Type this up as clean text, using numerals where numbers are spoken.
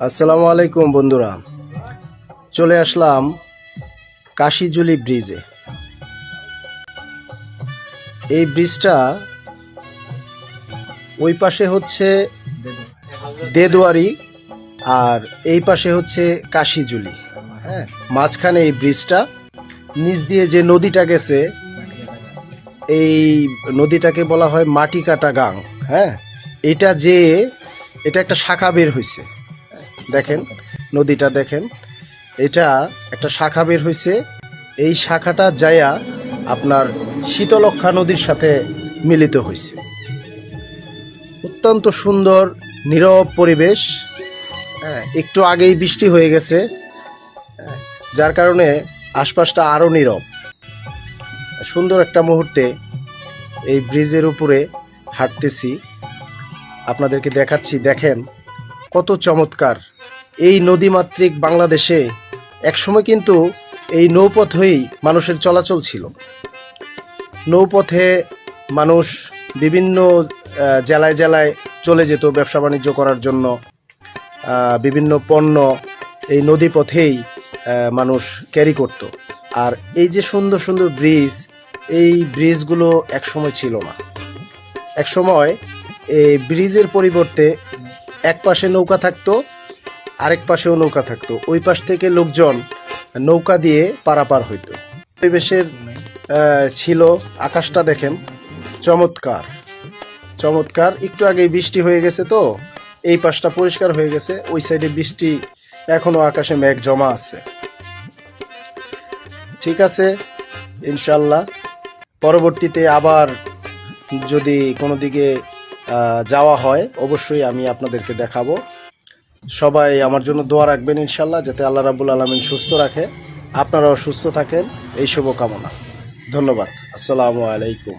আসসালামু আলাইকুম বন্ধুরা, চলে আসলাম কাশিজুলি ব্রিজে। এই ব্রিজটা ওই পাশে হচ্ছে দেদুয়ারি আর এই পাশে হচ্ছে কাশিজুলি। হ্যাঁ, মাঝখানে এই ব্রিজটা, নিচ দিয়ে যে নদীটা গেছে এই নদীটাকে বলা হয় মাটিকাটা গাং। হ্যাঁ, এটা একটা শাখা বের হয়েছে। দেখেন নদীটা, দেখেন এটা একটা শাখা বের হয়েছে। এই শাখাটা যায়া আপনার শীতলক্ষা নদীর সাথে মিলিত হয়েছে। অত্যন্ত সুন্দর নীরব পরিবেশ। হ্যাঁ, একটু আগেই বৃষ্টি হয়ে গেছে, যার কারণে আশপাশটা আরো নীরব। সুন্দর একটা মুহূর্তে এই ব্রিজের উপরে হাঁটতেছি, আপনাদেরকে দেখাচ্ছি। দেখেন কত চমৎকার এই নদীমাতৃক বাংলাদেশে। একসময় কিন্তু এই নৌপথ হয়েই মানুষের চলাচল ছিল। নৌপথে মানুষ বিভিন্ন জেলায় জেলায় চলে যেত ব্যবসা বাণিজ্য করার জন্য। বিভিন্ন পণ্য এই নদী পথেই মানুষ ক্যারি করত। আর এই যে সুন্দর সুন্দর ব্রিজ, এই ব্রিজগুলো একসময় ছিল না। একসময় এই ব্রিজের পরিবর্তে এক পাশে নৌকা থাকতো, আরেক পাশেও নৌকা থাকতো। ওই পাশ থেকে লোকজন নৌকা দিয়ে পারাপার হইতো। পরিবেশের ছিল। আকাশটা দেখেন, চমৎকার চমৎকার। একটু আগে বৃষ্টি হয়ে গেছে, তো এই পাশটা পরিষ্কার হয়ে গেছে। ওই সাইডে বৃষ্টি, এখনো আকাশে মেঘ জমা আছে। ঠিক আছে, ইনশাল্লাহ পরবর্তীতে আবার যদি কোনো দিকে যাওয়া হয় অবশ্যই আমি আপনাদেরকে দেখাবো। সবাই আমার জন্য দোয়া রাখবেন ইনশাল্লাহ, যাতে আল্লাহ রাব্বুল আলামিন সুস্থ রাখে, আপনারাও সুস্থ থাকেন, এই শুভকামনা। ধন্যবাদ। আসসালামু আলাইকুম।